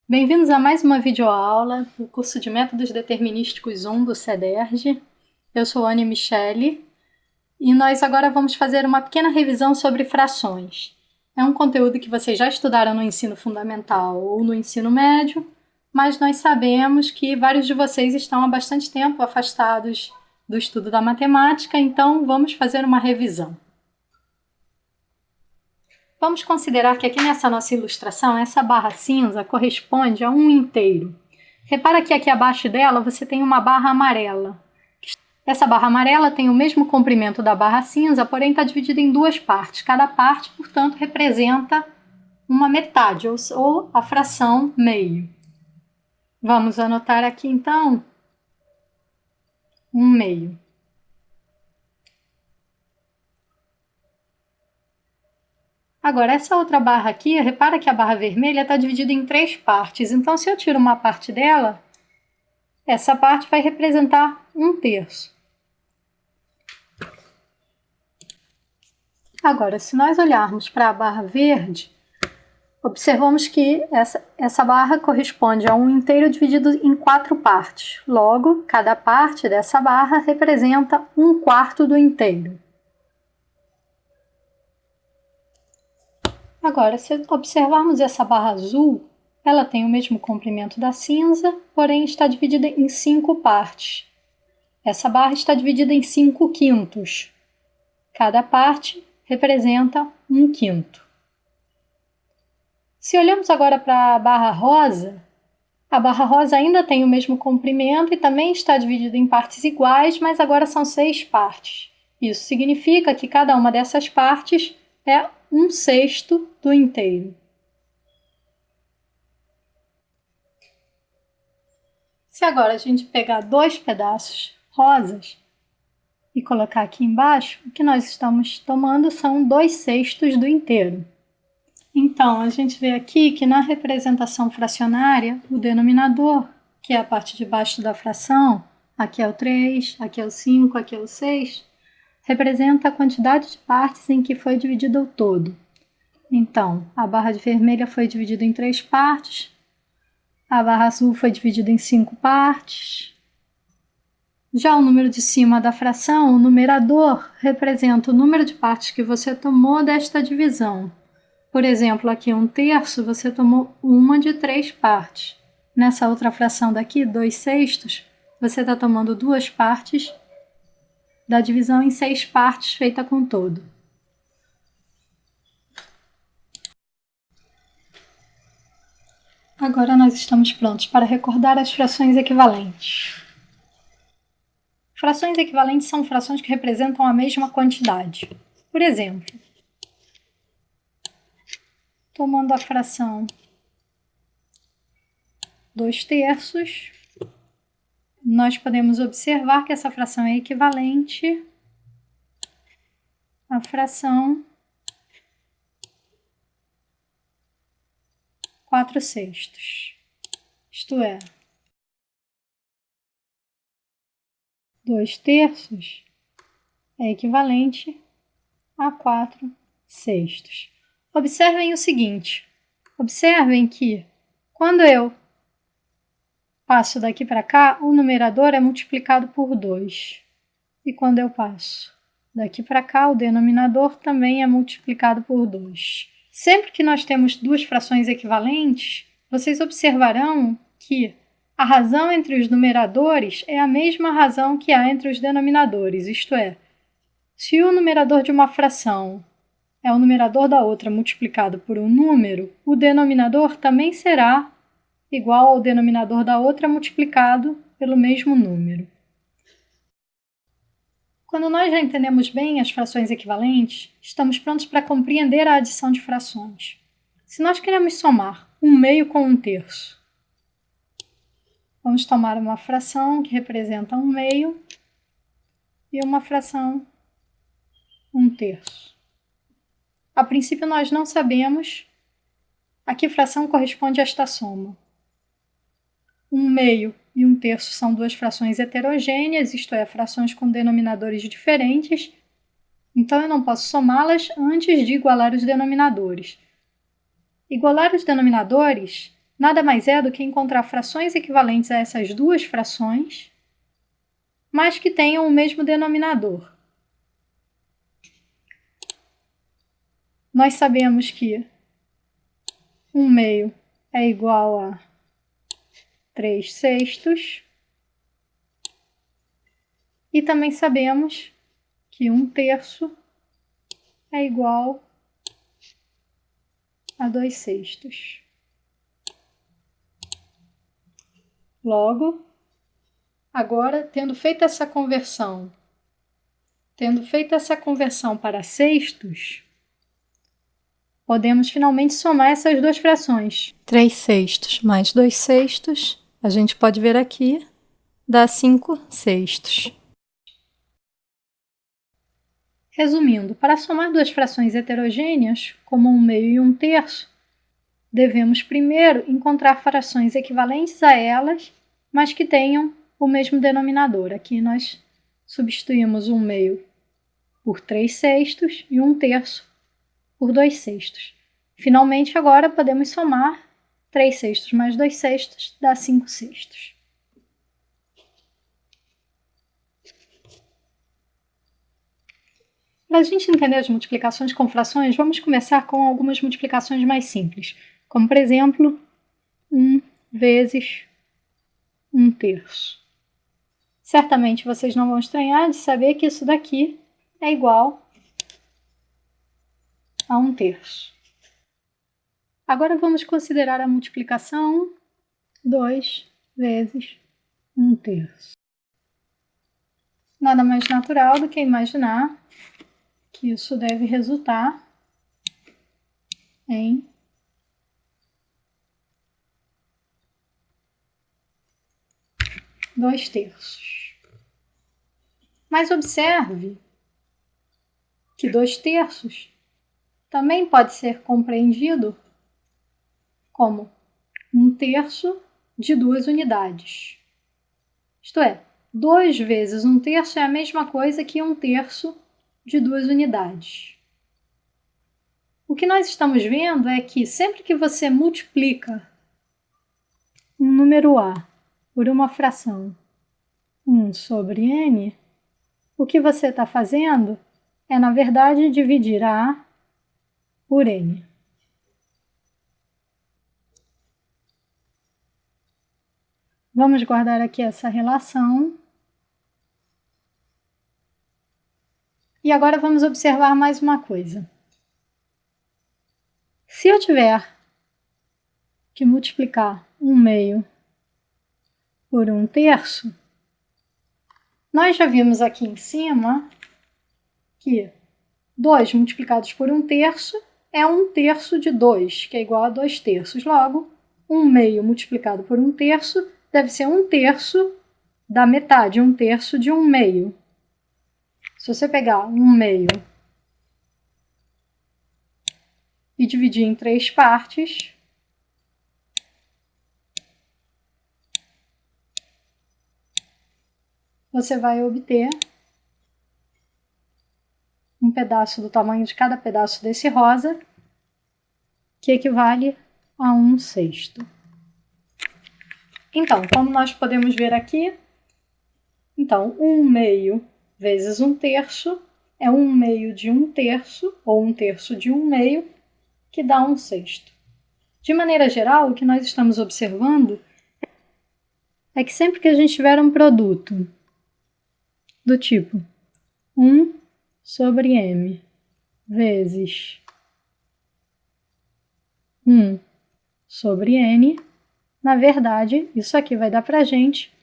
Bem-vindos a mais uma videoaula do curso de Métodos Determinísticos 1 do CEDERJ. Eu sou Anne Michele e nós agora vamos fazer uma pequena revisão sobre frações. É um conteúdo que vocês já estudaram no ensino fundamental ou no ensino médio, mas nós sabemos que vários de vocês estão há bastante tempo afastados do estudo da matemática, então vamos fazer uma revisão. Vamos considerar que aqui nessa nossa ilustração, essa barra cinza corresponde a um inteiro. Repara que aqui abaixo dela você tem uma barra amarela. Essa barra amarela tem o mesmo comprimento da barra cinza, porém está dividida em duas partes. Cada parte, portanto, representa uma metade, ou a fração meio. Vamos anotar aqui, então, um meio. Agora, essa outra barra aqui, repara que a barra vermelha está dividida em três partes. Então, se eu tiro uma parte dela, essa parte vai representar um terço. Agora, se nós olharmos para a barra verde, observamos que essa barra corresponde a um inteiro dividido em quatro partes. Logo, cada parte dessa barra representa um quarto do inteiro. Agora, se observarmos essa barra azul, ela tem o mesmo comprimento da cinza, porém está dividida em 5 partes. Essa barra está dividida em 5 quintos. Cada parte representa um quinto. Se olhamos agora para a barra rosa ainda tem o mesmo comprimento e também está dividida em partes iguais, mas agora são 6 partes. Isso significa que cada uma dessas partes é um sexto do inteiro. Se agora a gente pegar dois pedaços rosas e colocar aqui embaixo, o que nós estamos tomando são 2/6 do inteiro. Então, a gente vê aqui que na representação fracionária, o denominador, que é a parte de baixo da fração, aqui é o 3, aqui é o 5, aqui é o 6, representa a quantidade de partes em que foi dividido o todo. Então, a barra de vermelha foi dividida em 3 partes, a barra azul foi dividida em 5 partes. Já o número de cima da fração, o numerador, representa o número de partes que você tomou desta divisão. Por exemplo, aqui um terço, você tomou uma de 3 partes. Nessa outra fração daqui, 2/6, você está tomando 2 partes da divisão em 6 partes feita com todo. Agora nós estamos prontos para recordar as frações equivalentes. Frações equivalentes são frações que representam a mesma quantidade. Por exemplo, tomando a fração 2/3, nós podemos observar que essa fração é equivalente à fração 4/6. Isto é, 2/3 é equivalente a 4/6. Observem o seguinte, observem que quando eu passo daqui para cá, o numerador é multiplicado por 2. E quando eu passo daqui para cá, o denominador também é multiplicado por 2. Sempre que nós temos duas frações equivalentes, vocês observarão que a razão entre os numeradores é a mesma razão que há entre os denominadores, isto é, se o numerador de uma fração é o numerador da outra multiplicado por um número, o denominador também será igual ao denominador da outra multiplicado pelo mesmo número. Quando nós já entendemos bem as frações equivalentes, estamos prontos para compreender a adição de frações. Se nós queremos somar 1/2 com 1/3, vamos tomar uma fração que representa 1/2 e uma fração 1/3. A princípio, nós não sabemos a que fração corresponde a esta soma. 1/2 e 1/3 são duas frações heterogêneas, isto é, frações com denominadores diferentes, então eu não posso somá-las antes de igualar os denominadores. Igualar os denominadores nada mais é do que encontrar frações equivalentes a essas duas frações, mas que tenham o mesmo denominador. Nós sabemos que 1/2 é igual a 3/6. E também sabemos que 1/3 é igual a 2/6. Logo, agora, tendo feito essa conversão para sextos, podemos finalmente somar essas duas frações. 3/6 mais 2/6, a gente pode ver aqui, dá 5/6. Resumindo, para somar duas frações heterogêneas, como 1/2 e 1/3, devemos primeiro encontrar frações equivalentes a elas, mas que tenham o mesmo denominador. Aqui nós substituímos 1/2 por 3/6 e 1/3 por 2/6. Finalmente, agora podemos somar 3/6 mais 2/6 dá 5/6. Para a gente entender as multiplicações com frações, vamos começar com algumas multiplicações mais simples, como por exemplo, 1 vezes 1/3. Certamente vocês não vão estranhar de saber que isso daqui é igual a 1/3. Agora vamos considerar a multiplicação 2 vezes 1/3. Nada mais natural do que imaginar que isso deve resultar em 2/3. Mas observe que 2/3 também pode ser compreendido como 1/3 de 2 unidades. Isto é, 2 vezes 1/3 é a mesma coisa que 1/3 de 2 unidades. O que nós estamos vendo é que sempre que você multiplica um número A por uma fração 1 sobre n, o que você está fazendo é, na verdade, dividir A por n. Vamos guardar aqui essa relação. E agora vamos observar mais uma coisa. Se eu tiver que multiplicar 1/2 por 1/3, nós já vimos aqui em cima que 2 multiplicados por 1/3 é 1/3 de 2, que é igual a 2/3. Logo, 1/2 multiplicado por 1/3 deve ser 1/3 da metade, 1/3 de 1/2. Se você pegar 1/2 e dividir em 3 partes, você vai obter um pedaço do tamanho de cada pedaço desse rosa, que equivale a 1/6. Então, como nós podemos ver aqui, então 1/2 vezes 1/3 é 1/2 de 1/3, ou 1/3 de 1/2, que dá 1/6. De maneira geral, o que nós estamos observando é que sempre que a gente tiver um produto do tipo 1 sobre m vezes 1 sobre n, na verdade, isso aqui vai dar para a gente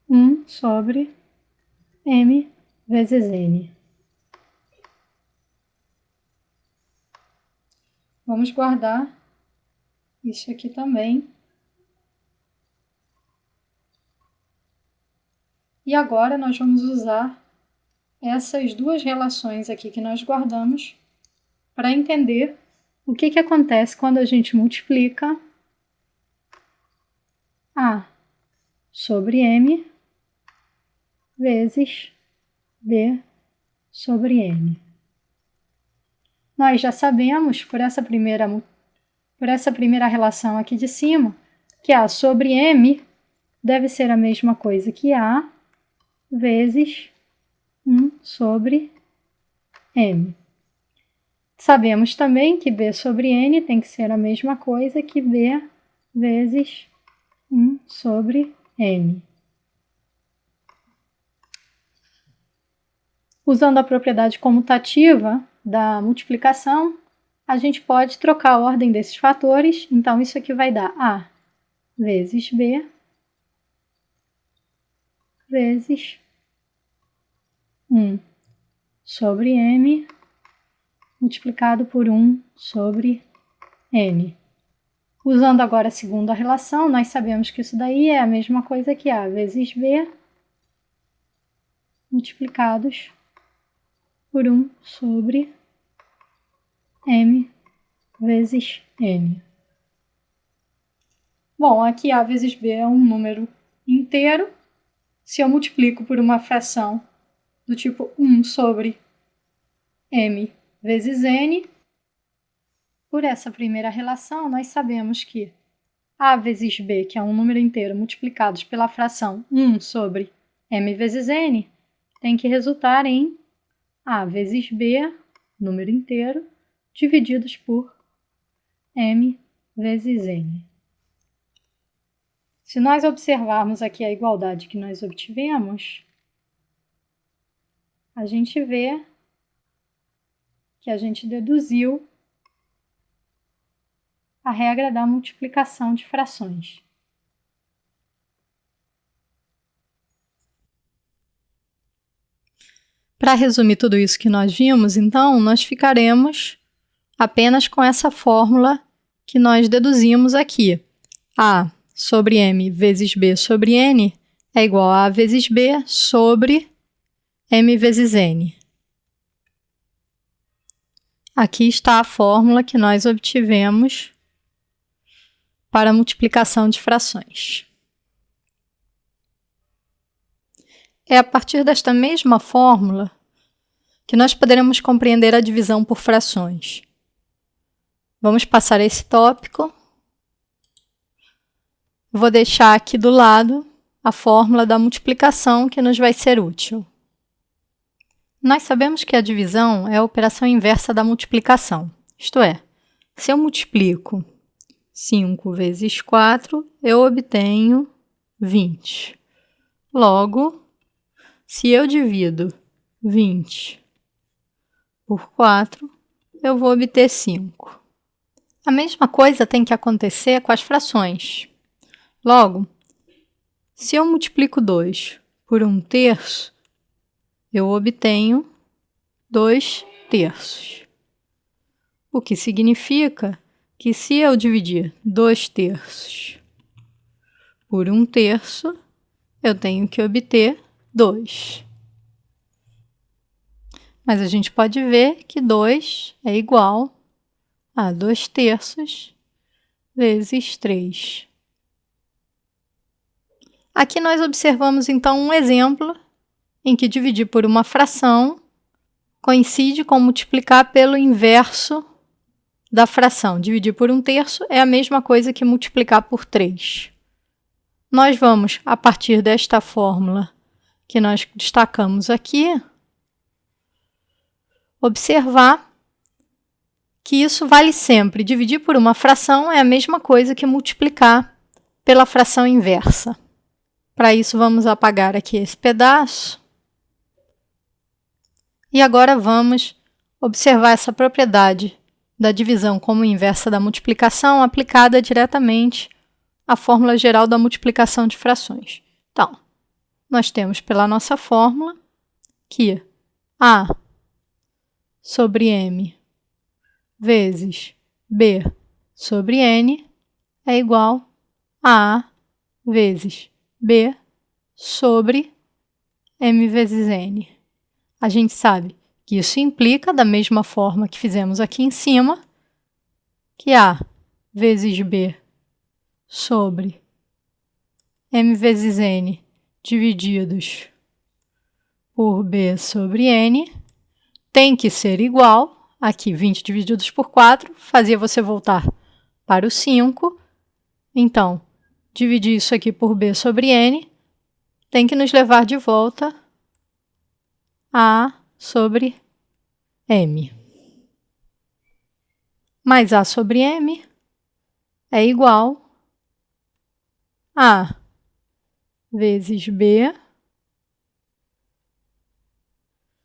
1 sobre m vezes n. Vamos guardar isso aqui também. E agora nós vamos usar essas duas relações aqui que nós guardamos para entender o que acontece quando a gente multiplica A sobre m vezes B sobre n. Nós já sabemos, por essa primeira por essa primeira relação aqui de cima, que A sobre M deve ser a mesma coisa que A vezes 1 sobre M. Sabemos também que B sobre N tem que ser a mesma coisa que B vezes 1 sobre N. Usando a propriedade comutativa da multiplicação, a gente pode trocar a ordem desses fatores. Então, isso aqui vai dar A vezes B vezes 1 sobre M multiplicado por 1 sobre N. Usando agora a segunda relação, nós sabemos que isso daí é a mesma coisa que A vezes B multiplicados por 1 sobre M vezes N. Bom, aqui A vezes B é um número inteiro. Se eu multiplico por uma fração do tipo 1 sobre M vezes N, por essa primeira relação, nós sabemos que A vezes B, que é um número inteiro, multiplicados pela fração 1 sobre M vezes N, tem que resultar em A vezes B, número inteiro, divididos por M vezes N. Se nós observarmos aqui a igualdade que nós obtivemos, a gente vê que a gente deduziu a regra da multiplicação de frações. Para resumir tudo isso que nós vimos, então, nós ficaremos apenas com essa fórmula que nós deduzimos aqui. A sobre M vezes B sobre N é igual a vezes B sobre M vezes N. Aqui está a fórmula que nós obtivemos para a multiplicação de frações. É a partir desta mesma fórmula que nós poderemos compreender a divisão por frações. Vamos passar esse tópico. Vou deixar aqui do lado a fórmula da multiplicação que nos vai ser útil. Nós sabemos que a divisão é a operação inversa da multiplicação. Isto é, se eu multiplico 5 vezes 4, eu obtenho 20. Logo, se eu divido 20 por 4, eu vou obter 5. A mesma coisa tem que acontecer com as frações. Logo, se eu multiplico 2 por 1/3, eu obtenho 2/3. O que significa que se eu dividir 2/3 por 1/3, eu tenho que obter 2. Mas a gente pode ver que 2 é igual a 2/3 vezes 3. Aqui nós observamos, então, um exemplo em que dividir por uma fração coincide com multiplicar pelo inverso da fração. Dividir por 1/3 é a mesma coisa que multiplicar por 3. Nós vamos, a partir desta fórmula que nós destacamos aqui, observar que isso vale sempre. Dividir por uma fração é a mesma coisa que multiplicar pela fração inversa. Para isso, vamos apagar aqui esse pedaço. E agora vamos observar essa propriedade da divisão como inversa da multiplicação aplicada diretamente à fórmula geral da multiplicação de frações. Então, nós temos pela nossa fórmula que A sobre M vezes B sobre N é igual a A vezes B sobre M vezes N. A gente sabe que isso implica, da mesma forma que fizemos aqui em cima, que A vezes B sobre M vezes N divididos por B sobre N tem que ser igual, aqui 20 divididos por 4, fazia você voltar para o 5. Então, dividir isso aqui por b sobre n tem que nos levar de volta a A sobre m. Mais A sobre m é igual a vezes b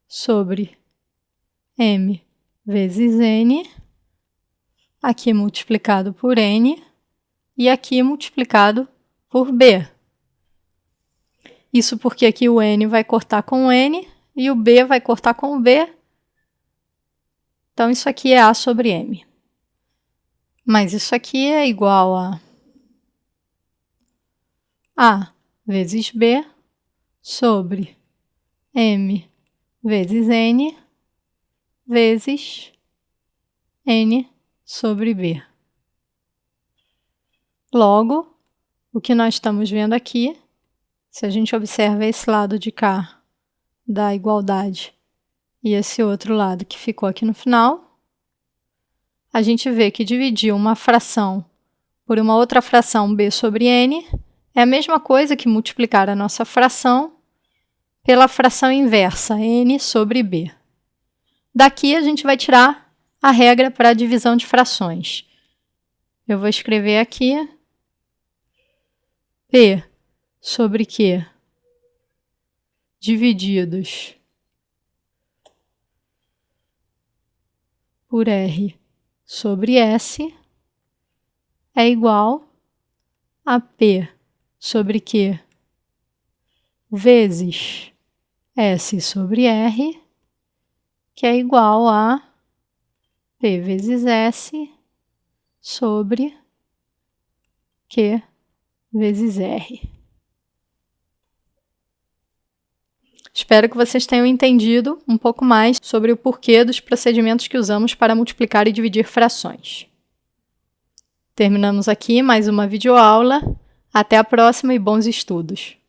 sobre m vezes n, aqui multiplicado por n, e aqui multiplicado por b. Isso porque aqui o n vai cortar com o n e o b vai cortar com o b. Então, isso aqui é A sobre m. Mas isso aqui é igual a A vezes b sobre m vezes n vezes n sobre b. Logo, o que nós estamos vendo aqui, se a gente observa esse lado de cá da igualdade e esse outro lado que ficou aqui no final, a gente vê que dividir uma fração por uma outra fração b sobre n é a mesma coisa que multiplicar a nossa fração pela fração inversa, n sobre b. Daqui a gente vai tirar a regra para a divisão de frações. Eu vou escrever aqui p sobre q divididos por r sobre s é igual a p sobre q vezes s sobre r, que é igual a p vezes s sobre q vezes r. Espero que vocês tenham entendido um pouco mais sobre o porquê dos procedimentos que usamos para multiplicar e dividir frações. Terminamos aqui mais uma videoaula. Até a próxima e bons estudos!